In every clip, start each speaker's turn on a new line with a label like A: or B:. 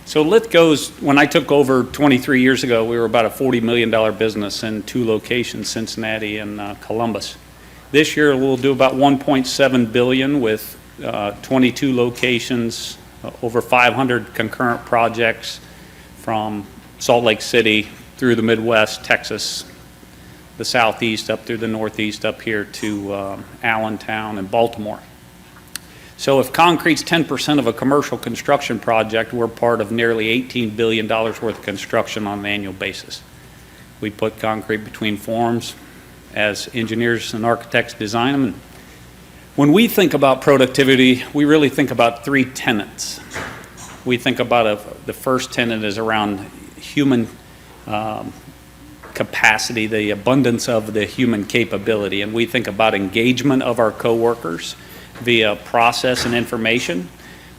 A: So Lithko's, when I took over 23 years ago, we were about a $40 million business in 2 locations, Cincinnati and Columbus. This year we'll do about $1.7 billion with 22 locations, over 500 concurrent projects from Salt Lake City through the Midwest, Texas, the Southeast, up through the Northeast, up here to Allentown and Baltimore. So if concrete's 10% of a commercial construction project, we're part of nearly $18 billion worth of construction on an annual basis. We put concrete between forms as engineers and architects design them. And when we think about productivity, we really think about 3 tenets. We think about the first tenet is around human capacity, the abundance of the human capability, and we think about engagement of our coworkers via process and information.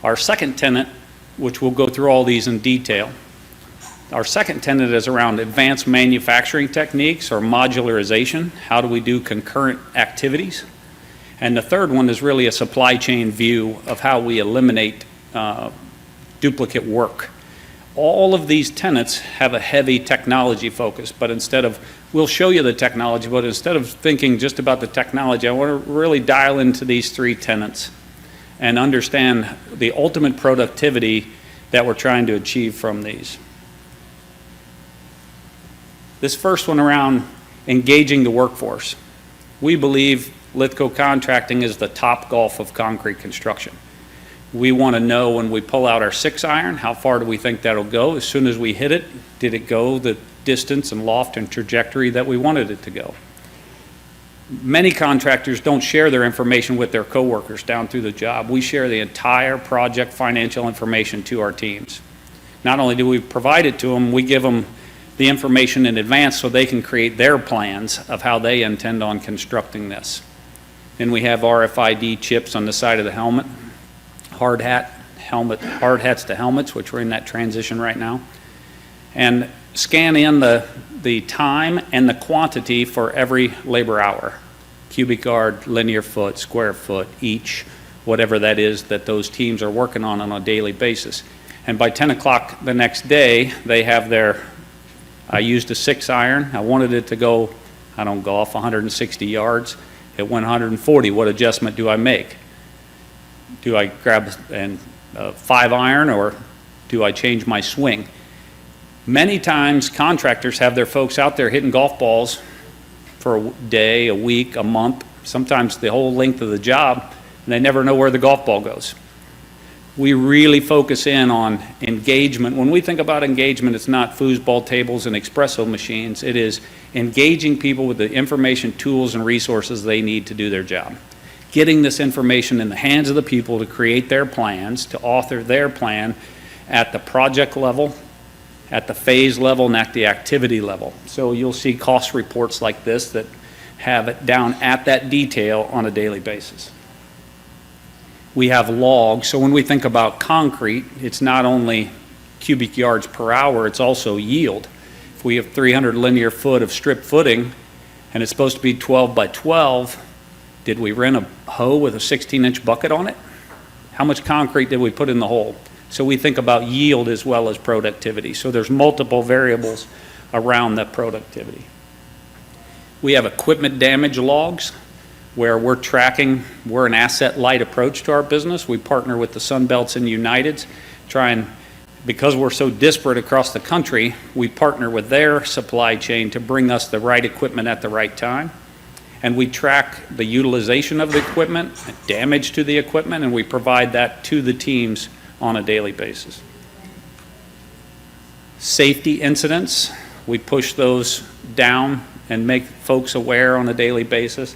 A: Our second tenet, which we'll go through all these in detail, our second tenet is around advanced manufacturing techniques or modularization. How do we do concurrent activities? And the third one is really a supply chain view of how we eliminate duplicate work. All of these tenets have a heavy technology focus, but we'll show you the technology, but instead of thinking just about the technology, I want to really dial into these 3 tenets and understand the ultimate productivity that we're trying to achieve from these. This first one around engaging the workforce. We believe Lithko Contracting is the top golf of concrete construction. We want to know when we pull out our 6-iron, how far do we think that'll go? As soon as we hit it, did it go the distance and loft and trajectory that we wanted it to go? Many contractors don't share their information with their coworkers down through the job. We share the entire project financial information to our teams. Not only do we provide it to them, we give them the information in advance so they can create their plans of how they intend on constructing this. Then we have RFID chips on the side of the helmet. Hard hats to helmets, which we're in that transition right now, and scan in the time and the quantity for every labor hour, cubic yard, linear foot, square foot, each, whatever that is that those teams are working on a daily basis. And by 10 o'clock the next day, they have I used a 6-iron. I wanted it to go, I don't golf, 160 yards. It went 140. What adjustment do I make? Do I grab a 5-iron or do I change my swing? Many times contractors have their folks out there hitting golf balls for a day, a week, a month, sometimes the whole length of the job, and they never know where the golf ball goes. We really focus in on engagement. When we think about engagement, it's not foosball tables and espresso machines. It is engaging people with the information, tools, and resources they need to do their job. Getting this information in the hands of the people to create their plans, to author their plan at the project level, at the phase level, and at the activity level. So you'll see cost reports like this that have it down at that detail on a daily basis. We have logs, so when we think about concrete, it's not only cubic yards per hour, it's also yield. If we have 300 linear foot of strip footing, and it's supposed to be 12 by 12, did we rent a hoe with a 16-inch bucket on it? How much concrete did we put in the hole? So we think about yield as well as productivity. So there's multiple variables around that productivity. We have equipment damage logs where we're tracking, we're an asset-light approach to our business. We partner with the Sunbelts and Uniteds, because we're so disparate across the country, we partner with their supply chain to bring us the right equipment at the right time. And we track the utilization of the equipment, damage to the equipment, and we provide that to the teams on a daily basis. Safety incidents, we push those down and make folks aware on a daily basis.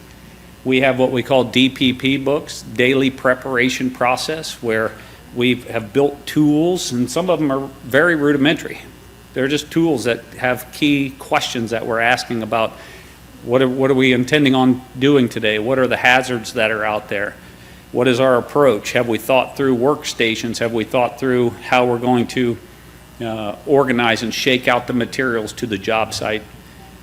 A: We have what we call DPP books, daily preparation process, where we have built tools, and some of them are very rudimentary. They're just tools that have key questions that we're asking about. What are we intending on doing today? What are the hazards that are out there? What is our approach? Have we thought through workstations? Have we thought through how we're going to organize and shake out the materials to the job site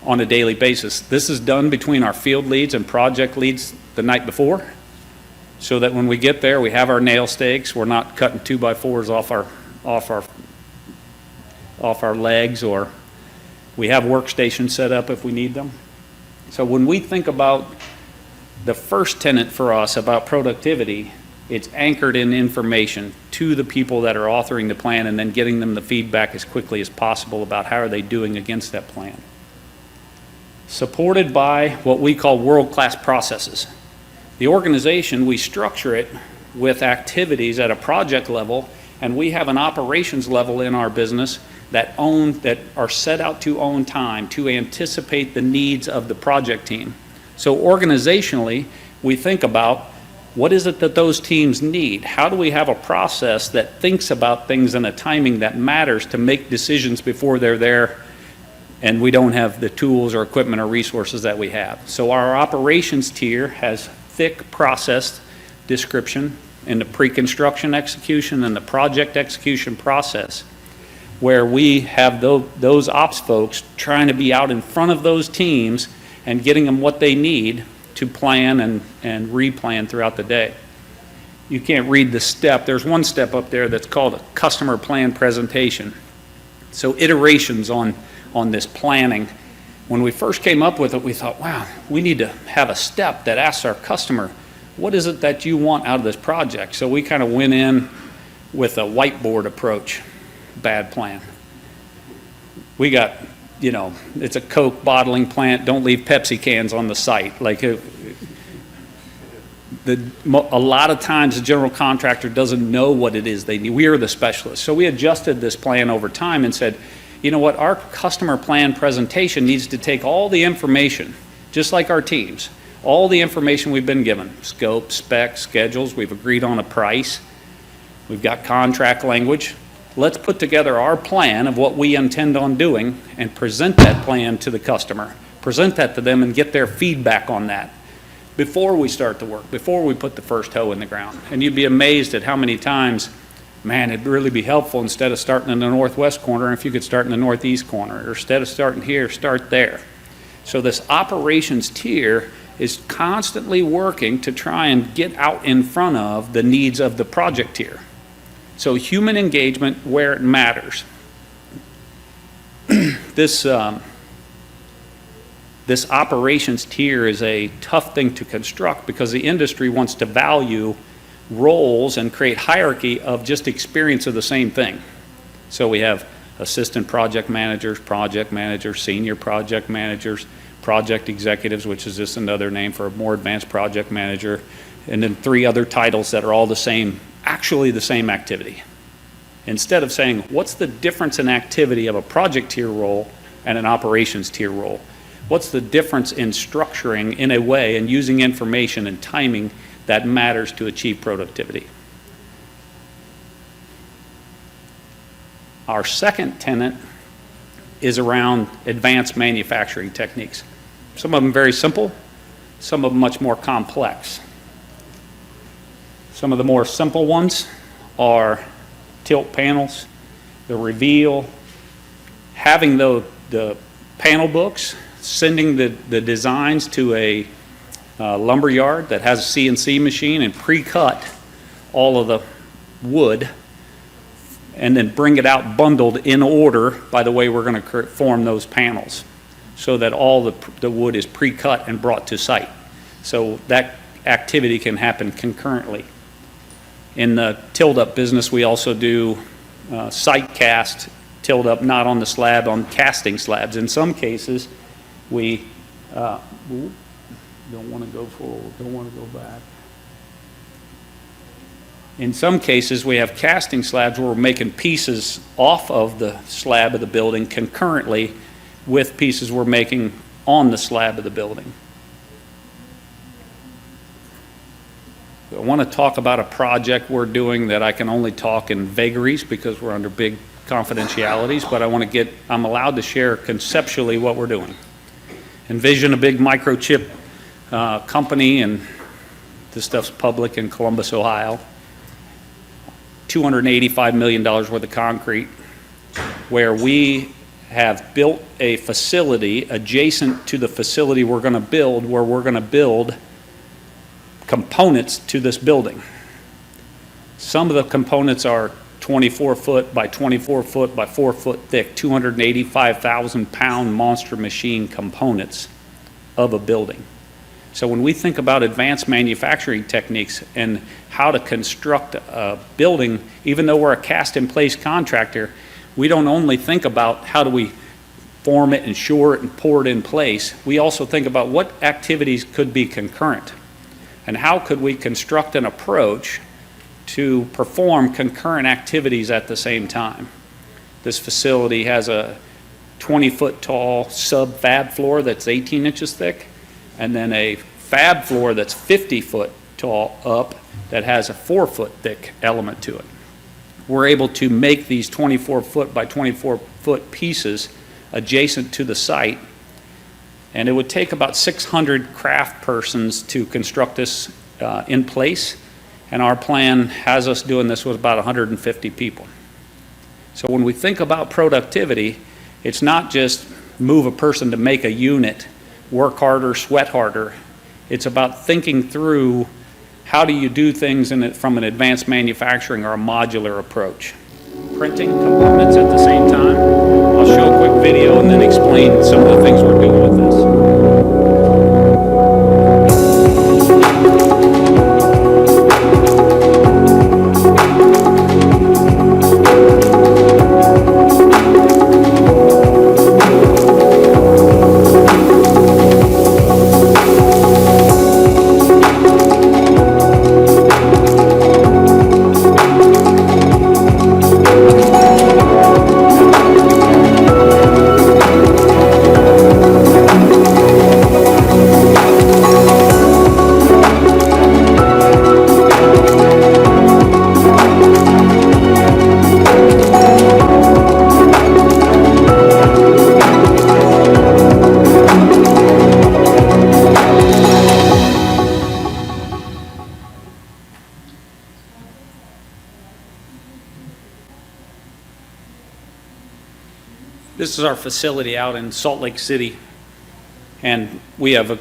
A: on a daily basis? This is done between our field leads and project leads the night before, so that when we get there, we have our nail stakes. We're not cutting 2x4s off our off our legs, or we have workstations set up if we need them. So when we think about the first tenet for us about productivity, it's anchored in information to the people that are authoring the plan and then getting them the feedback as quickly as possible about how are they doing against that plan. Supported by what we call world-class processes. The organization, we structure it with activities at a project level, and we have an operations level in our business that are set out to own time, to anticipate the needs of the project team. So organizationally, we think about what is it that those teams need? How do we have a process that thinks about things in a timing that matters to make decisions before they're there and we don't have the tools or equipment or resources that we have? So our operations tier has thick process description in the pre-construction execution and the project execution process, where we have those ops folks trying to be out in front of those teams and getting them what they need to plan and replan throughout the day. You can't read the step. There's one step up there that's called a customer plan presentation. So iterations on this planning. When we first came up with it, we thought, wow, we need to have a step that asks our customer, what is it that you want out of this project? So we kind of went in with a whiteboard approach. Bad plan. We got, it's a Coke bottling plant. Don't leave Pepsi cans on the site. Like a lot of times the general contractor doesn't know what it is they need. We are the specialists. So we adjusted this plan over time and said, you know what, our customer plan presentation needs to take all the information, just like our teams, all the information we've been given, scope, specs, schedules, we've agreed on a price, we've got contract language. Let's put together our plan of what we intend on doing and present that plan to the customer. Present that to them and get their feedback on that before we start the work, before we put the first hoe in the ground. And you'd be amazed at how many times, man, it'd really be helpful instead of starting in the northwest corner, if you could start in the northeast corner, or instead of starting here, start there. So this operations tier is constantly working to try and get out in front of the needs of the project tier. So human engagement where it matters. This operations tier is a tough thing to construct because the industry wants to value roles and create hierarchy of just experience of the same thing. So we have assistant project managers, senior project managers, project executives, which is just another name for a more advanced project manager, and then 3 other titles that are all the same, actually the same activity. Instead of saying, what's the difference in activity of a project tier role and an operations tier role? What's the difference in structuring in a way and using information and timing that matters to achieve productivity? Our second tenet is around advanced manufacturing techniques. Some of them very simple, some of them much more complex. Some of the more simple ones are tilt panels, the reveal, having the panel books, sending the designs to a lumber yard that has a CNC machine and pre-cut all of the wood, and then bring it out bundled in order by the way we're going to form those panels, so that all the wood is pre-cut and brought to site. So that activity can happen concurrently. In the tilt-up business, we also do site cast, tilt up not on the slab, on casting slabs. In some cases, we don't want to go forward, don't want to go back. In some cases, we have casting slabs where we're making pieces off of the slab of the building concurrently with pieces we're making on the slab of the building. I want to talk about a project we're doing that I can only talk in vagaries because we're under big confidentialities, but I'm allowed to share conceptually what we're doing. Envision a big microchip company, and this stuff's public, in Columbus, Ohio. $285 million worth of concrete, where we have built a facility adjacent to the facility we're going to build, where we're going to build components to this building. Some of the components are 24 foot by 24 foot by 4 foot thick, 285,000 pound monster machine components of a building. So when we think about advanced manufacturing techniques and how to construct a building, even though we're a cast-in-place contractor, we don't only think about how do we form it and shore it and pour it in place. We also think about what activities could be concurrent and how could we construct an approach to perform concurrent activities at the same time. This facility has a 20-foot tall sub-fab floor that's 18 inches thick, and then a fab floor that's 50 foot tall up that has a 4 foot thick element to it. We're able to make these 24 foot by 24 foot pieces adjacent to the site, and it would take about 600 craft persons to construct this in place, and our plan has us doing this with about 150 people. So when we think about productivity, it's not just move a person to make a unit, work harder, sweat harder. It's about thinking through how do you do things from an advanced manufacturing or a modular approach. Printing components at the same time. I'll show a quick video and then explain some of the things we're doing with this. This is our facility out in Salt Lake City, and we have a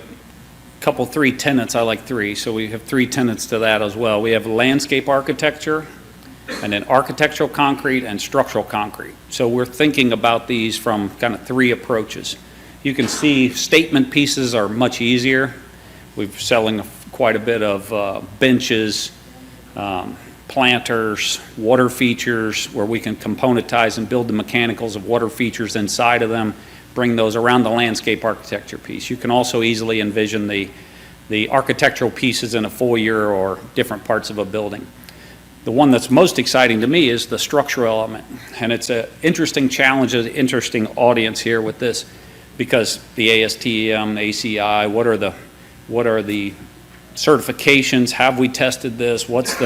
A: couple, 3 tenants. I like 3, so we have 3 tenants to that as well. We have landscape architecture, and then architectural concrete and structural concrete. So we're thinking about these from kind of 3 approaches. You can see statement pieces are much easier. We're selling quite a bit of benches, planters, water features, where we can componentize and build the mechanicals of water features inside of them, bring those around the landscape architecture piece. You can also easily envision the architectural pieces in a foyer or different parts of a building. The one that's most exciting to me is the structural element, and it's an interesting challenge, an interesting audience here with this, because the ASTM, the ACI, what are the certifications? Have we tested this? What's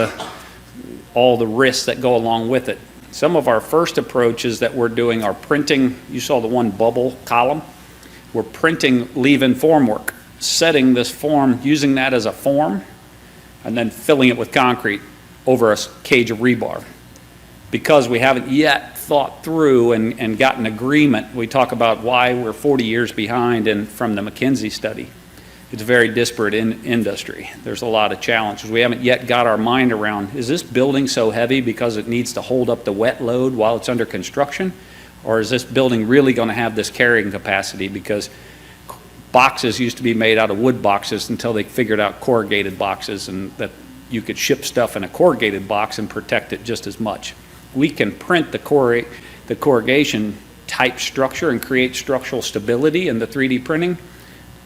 A: all the risks that go along with it? Some of our first approaches that we're doing are printing. You saw the one bubble column. We're printing leave-in formwork, setting this form, using that as a form, and then filling it with concrete over a cage of rebar. Because we haven't yet thought through and gotten agreement, we talk about why we're 40 years behind, and from the McKinsey study. It's a very disparate industry. There's a lot of challenges. We haven't yet got our mind around, is this building so heavy because it needs to hold up the wet load while it's under construction? Or is this building really going to have this carrying capacity? Because boxes used to be made out of wood boxes until they figured out corrugated boxes, and that you could ship stuff in a corrugated box and protect it just as much. We can print the corrugation type structure and create structural stability in the 3D printing.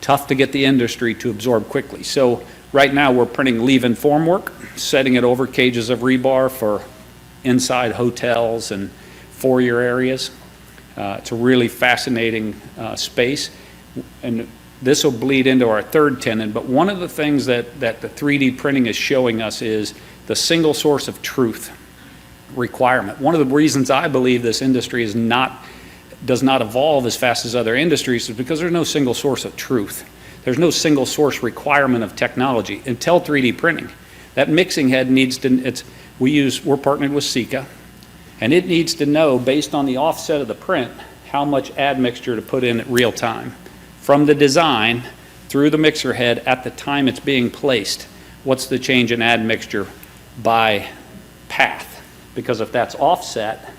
A: Tough to get the industry to absorb quickly. So right now we're printing leave-in formwork, setting it over cages of rebar for inside hotels and foyer areas. It's a really fascinating space, and this will bleed into our third tenant. But one of the things that the 3D printing is showing us is the single source of truth requirement. One of the reasons I believe this industry does not evolve as fast as other industries is because there's no single source of truth. There's no single source requirement of technology until 3D printing. That mixing head needs to, we're partnered with Sika, and it needs to know, based on the offset of the print, how much admixture to put in at real time. From the design through the mixer head at the time it's being placed, what's the change in admixture by path? because if that's offset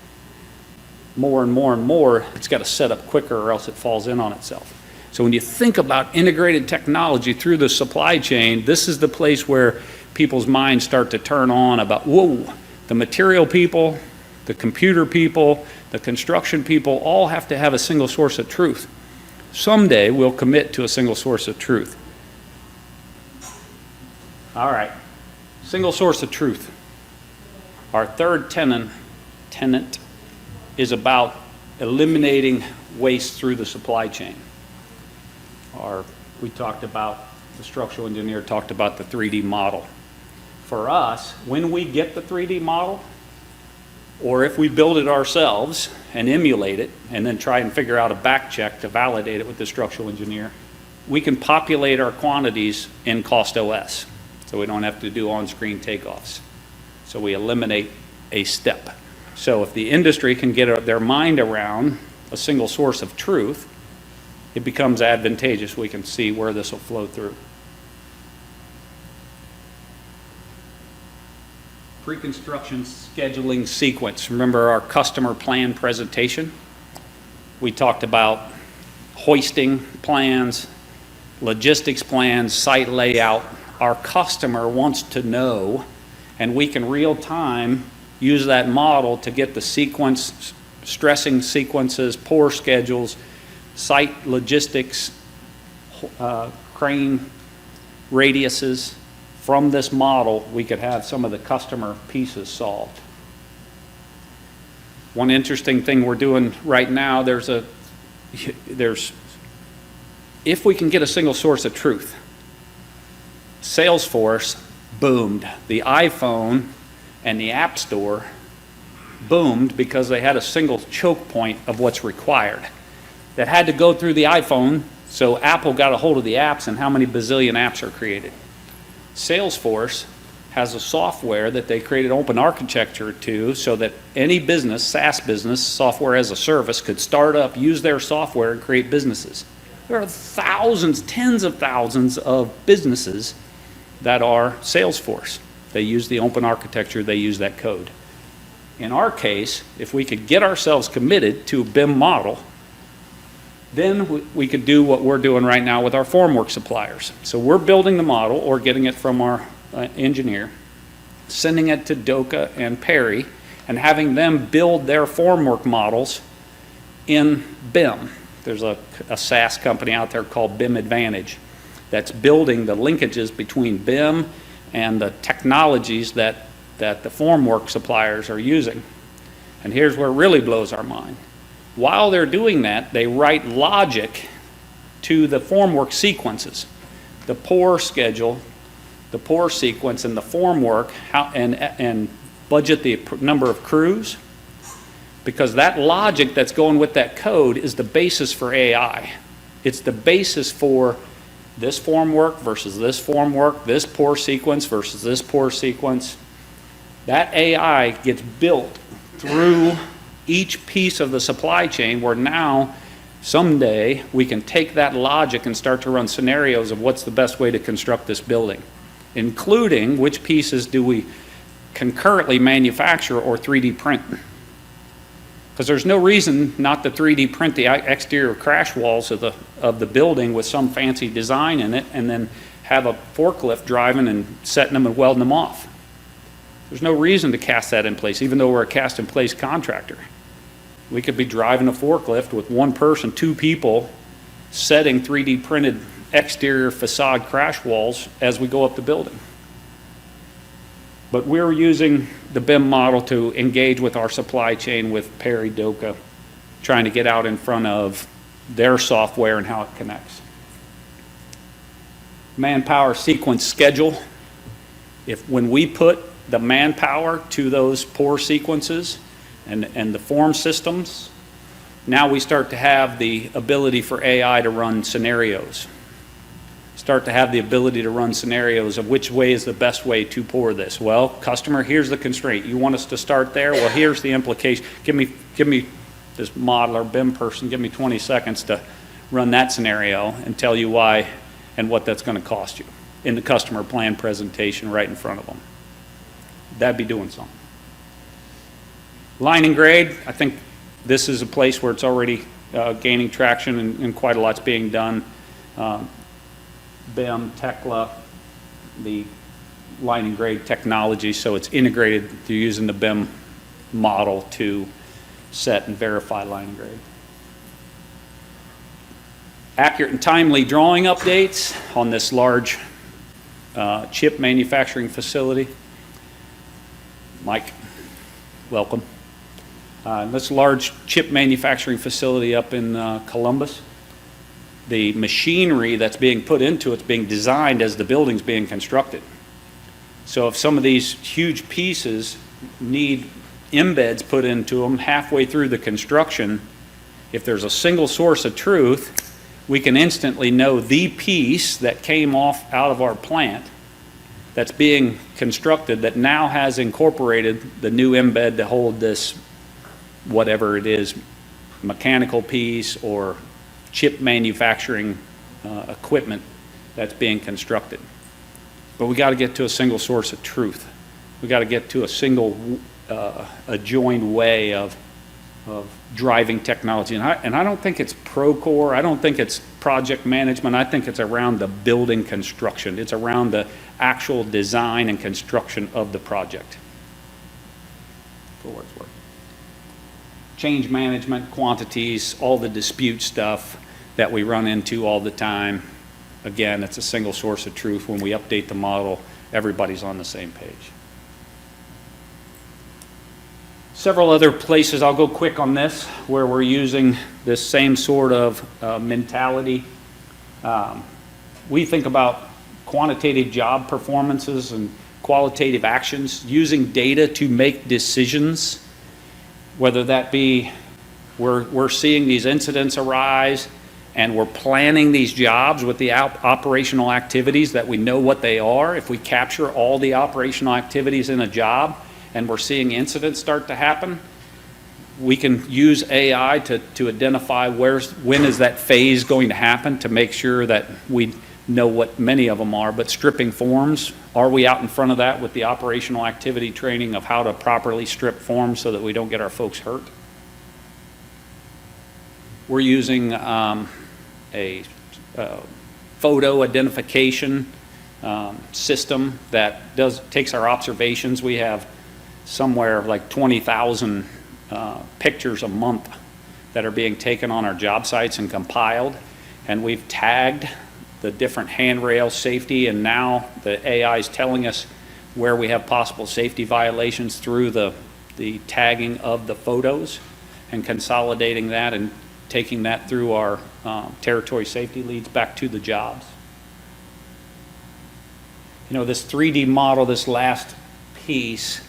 A: more and more and more, it's got to set up quicker or else it falls in on itself. So when you think about integrated technology through the supply chain, this is the place where people's minds start to turn on about, whoa, the material people, the computer people, the construction people all have to have a single source of truth. Someday we'll commit to a single source of truth. All right, single source of truth. Our third tenet is about eliminating waste through the supply chain. We talked about, the structural engineer talked about the 3D model. For us, when we get the 3D model, or if we build it ourselves and emulate it, and then try and figure out a back check to validate it with the structural engineer, we can populate our quantities in cost OS, so we don't have to do on-screen takeoffs. So we eliminate a step. So if the industry can get their mind around a single source of truth, it becomes advantageous. We can see where this will flow through. Pre-construction scheduling sequence. Remember our customer plan presentation? We talked about hoisting plans, logistics plans, site layout. Our customer wants to know, and we can real time use that model to get the sequence, stressing sequences, pour schedules, site logistics, crane radiuses. From this model, we could have some of the customer pieces solved. One interesting thing we're doing right now, if we can get a single source of truth, Salesforce boomed. The iPhone and the App Store boomed because they had a single choke point of what's required. That had to go through the iPhone, so Apple got a hold of the apps and how many bazillion apps are created. Salesforce has a software that they created open architecture to so that any business, SaaS business, software as a service, could start up, use their software and create businesses. There are thousands, tens of thousands of businesses that are Salesforce. They use the open architecture, they use that code. In our case, if we could get ourselves committed to a BIM model, then we could do what we're doing right now with our formwork suppliers. So we're building the model or getting it from our engineer, sending it to Doka and Perry, and having them build their formwork models in BIM. There's a SaaS company out there called BIM Advantage that's building the linkages between BIM and the technologies that the formwork suppliers are using. And here's where it really blows our mind. While they're doing that, they write logic to the formwork sequences, the pour schedule, the pour sequence, and the formwork, and budget the number of crews, because that logic that's going with that code is the basis for AI. It's the basis for this formwork versus this formwork, this pour sequence versus this pour sequence. That AI gets built through each piece of the supply chain, where now someday we can take that logic and start to run scenarios of what's the best way to construct this building, including which pieces do we concurrently manufacture or 3D print. Because there's no reason not to 3D print the exterior crash walls of the building with some fancy design in it and then have a forklift driving and setting them and welding them off. There's no reason to cast that in place, even though we're a cast in place contractor. We could be driving a forklift with one person, two people, setting 3D printed exterior facade crash walls as we go up the building. But we're using the BIM model to engage with our supply chain with Perry Doka, trying to get out in front of their software and how it connects. Manpower sequence schedule. When we put the manpower to those pour sequences and the form systems, now we start to have the ability for AI to run scenarios. Start to have the ability to run scenarios of which way is the best way to pour this. Well, customer, here's the constraint. You want us to start there? Well, here's the implication. Give me this modeler, BIM person, give me 20 seconds to run that scenario and tell you why and what that's going to cost you in the customer plan presentation right in front of them. That'd be doing something. Line and grade, I think this is a place where it's already gaining traction and quite a lot's being done. BIM, Tekla, the line and grade technology, so it's integrated through using the BIM model to set and verify line and grade. Accurate and timely drawing updates on this large chip manufacturing facility. Mike, welcome. This large chip manufacturing facility up in Columbus, the machinery that's being put into it's being designed as the building's being constructed. So if some of these huge pieces need embeds put into them halfway through the construction, if there's a single source of truth, we can instantly know the piece that came off out of our plant that's being constructed that now has incorporated the new embed to hold this, whatever it is, mechanical piece or chip manufacturing equipment that's being constructed. But we got to get to a single source of truth. We got to get to a single a joined way of driving technology. And I don't think it's Procore, I don't think it's project management, I think it's around the building construction. It's around the actual design and construction of the project. For what it's worth. Change management, quantities, all the dispute stuff that we run into all the time. Again, it's a single source of truth. When we update the model, everybody's on the same page. Several other places, I'll go quick on this, where we're using this same sort of mentality. We think about quantitative job performances and qualitative actions, using data to make decisions, whether that be we're seeing these incidents arise and we're planning these jobs with the operational activities that we know what they are. If we capture all the operational activities in a job and we're seeing incidents start to happen, we can use AI to identify when is that phase going to happen, to make sure that we know what many of them are. But stripping forms, are we out in front of that with the operational activity training of how to properly strip forms so that we don't get our folks hurt? We're using a photo identification system that takes our observations. We have somewhere like 20,000 pictures a month that are being taken on our job sites and compiled, and we've tagged the different handrail safety, and now the AI is telling us where we have possible safety violations through the tagging of the photos and consolidating that and taking that through our territory safety leads back to the jobs. You know, this 3D model, this last piece,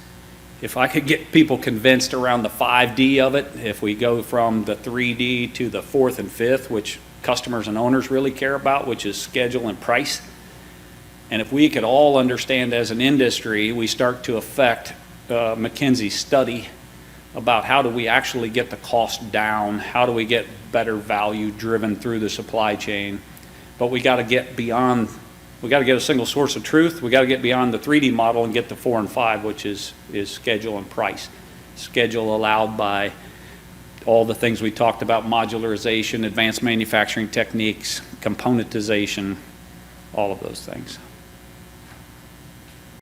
A: if I could get people convinced around the 5D of it, if we go from the 3D to the 4th and 5th, which customers and owners really care about, which is schedule and price, and if we could all understand as an industry, we start to affect McKinsey's study about how do we actually get the cost down, how do we get better value driven through the supply chain. But we got to get beyond, we got to get a single source of truth, we got to get beyond the 3D model and get to 4 and 5, which is schedule and price. Schedule allowed by all the things we talked about: modularization, advanced manufacturing techniques, componentization, all of those things.